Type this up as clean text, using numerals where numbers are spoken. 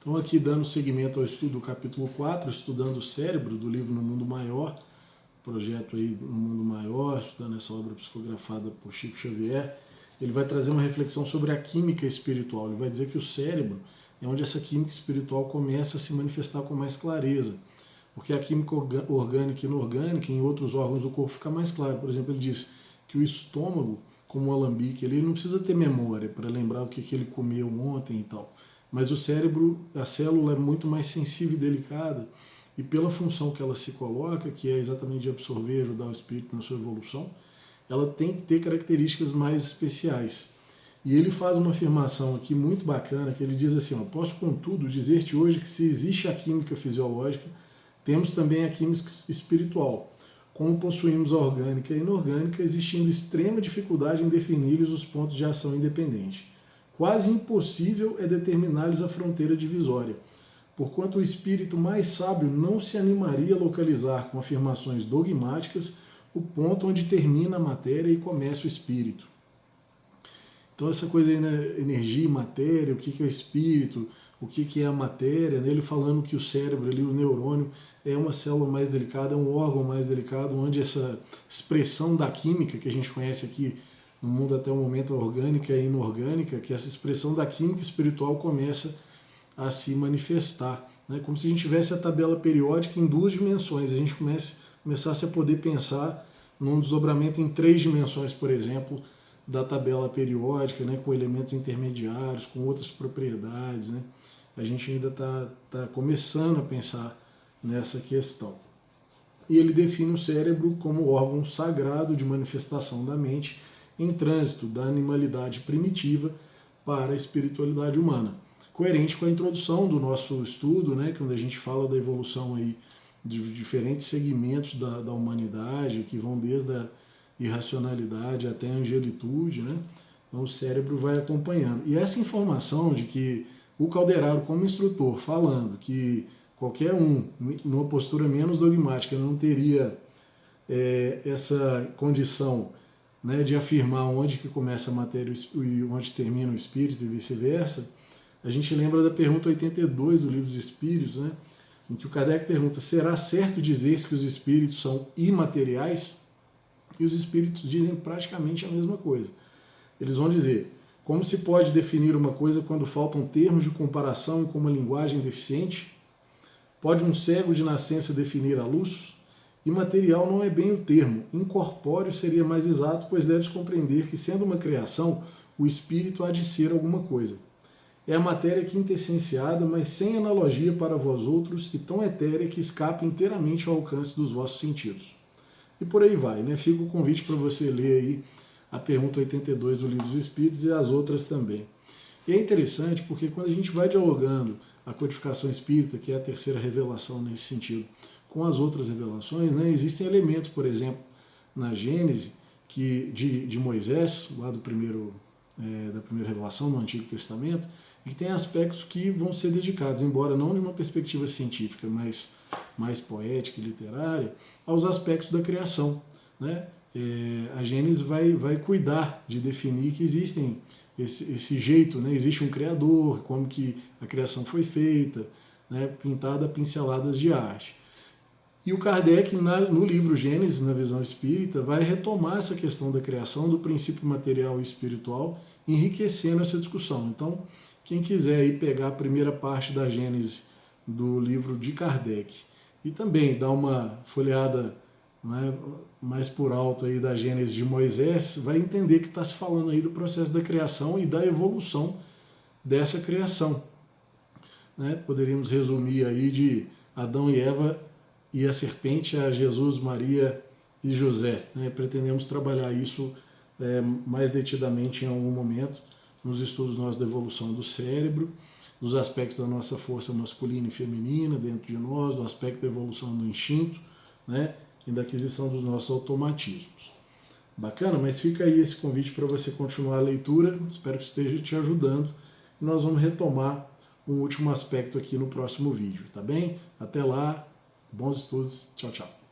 Então aqui dando seguimento ao estudo do capítulo 4, estudando o cérebro do livro No Mundo Maior, projeto aí No Mundo Maior, estudando essa obra psicografada por Chico Xavier, ele vai trazer uma reflexão sobre a química espiritual. Ele vai dizer que o cérebro é onde essa química espiritual começa a se manifestar com mais clareza, porque a química orgânica e inorgânica em outros órgãos do corpo fica mais claro. Por exemplo, ele diz que o estômago, como o alambique, ele não precisa ter memória para lembrar o que ele comeu ontem e tal. Mas o cérebro, a célula é muito mais sensível e delicada, e pela função que ela se coloca, que é exatamente de absorver, ajudar o espírito na sua evolução, ela tem que ter características mais especiais. E ele faz uma afirmação aqui muito bacana, que ele diz assim, posso contudo dizer-te hoje que se existe a química fisiológica, temos também a química espiritual. Como possuímos a orgânica e a inorgânica, existindo extrema dificuldade em definir-lhes os pontos de ação independente. Quase impossível é determinar-lhes a fronteira divisória, porquanto o espírito mais sábio não se animaria a localizar com afirmações dogmáticas o ponto onde termina a matéria e começa o espírito. Então essa coisa aí, né, energia e matéria, o que é o espírito, o que é a matéria, né, ele falando que o cérebro, ali, o neurônio, é uma célula mais delicada, é um órgão mais delicado, onde essa expressão da química que a gente conhece aqui no mundo até o momento, orgânica e inorgânica, que essa expressão da química espiritual começa a se manifestar, né, como se a gente tivesse a tabela periódica em 2 dimensões, a gente começasse a poder pensar num desdobramento em 3 dimensões, por exemplo, da tabela periódica, né, com elementos intermediários, com outras propriedades, né? A gente ainda está começando a pensar nessa questão. E ele define o cérebro como órgão sagrado de manifestação da mente em trânsito da animalidade primitiva para a espiritualidade humana. Coerente com a introdução do nosso estudo, né, quando a gente fala da evolução aí de diferentes segmentos da humanidade, que vão desde a irracionalidade até a angelitude, né? Então o cérebro vai acompanhando. E essa informação de que o Calderaro, como instrutor, falando que qualquer um, numa postura menos dogmática, não teria essa condição, né, de afirmar onde que começa a matéria e onde termina o espírito e vice-versa, a gente lembra da pergunta 82 do Livro dos Espíritos, né, em que o Kardec pergunta, será certo dizer-se que os espíritos são imateriais? E os espíritos dizem praticamente a mesma coisa. Eles vão dizer, como se pode definir uma coisa quando faltam termos de comparação e com uma linguagem deficiente? Pode um cego de nascença definir a luz? Imaterial não é bem o termo, incorpóreo seria mais exato, pois deves compreender que, sendo uma criação, o espírito há de ser alguma coisa. É a matéria quintessenciada, mas sem analogia para vós outros, e tão etérea que escapa inteiramente ao alcance dos vossos sentidos. E por aí vai, né? Fica o convite para você ler aí a pergunta 82 do Livro dos Espíritos e as outras também. E é interessante porque quando a gente vai dialogando a codificação espírita, que é a terceira revelação nesse sentido, com as outras revelações, né, existem elementos, por exemplo, na Gênese, que, de Moisés, lá da primeira revelação no Antigo Testamento, e que tem aspectos que vão ser dedicados, embora não de uma perspectiva científica, mas mais poética e literária, aos aspectos da criação, né? A Gênesis vai cuidar de definir que existem esse jeito, né? Existe um Criador, como que a criação foi feita, né? Pintada a pinceladas de arte. E o Kardec, no livro Gênesis, na visão espírita, vai retomar essa questão da criação, do princípio material e espiritual, enriquecendo essa discussão. Então, quem quiser aí pegar a primeira parte da Gênesis do livro de Kardec e também dar uma folheada, né, mais por alto aí da Gênesis de Moisés, vai entender que está se falando aí do processo da criação e da evolução dessa criação. Né? Poderíamos resumir aí de Adão e Eva e a serpente a Jesus, Maria e José. Né? Pretendemos trabalhar isso mais detidamente em algum momento nos estudos nossos da evolução do cérebro, dos aspectos da nossa força masculina e feminina dentro de nós, do aspecto da evolução do instinto, né? E da aquisição dos nossos automatismos. Bacana? Mas fica aí esse convite para você continuar a leitura, espero que esteja te ajudando. E nós vamos retomar um último aspecto aqui no próximo vídeo, tá bem? Até lá, bons estudos, tchau, tchau.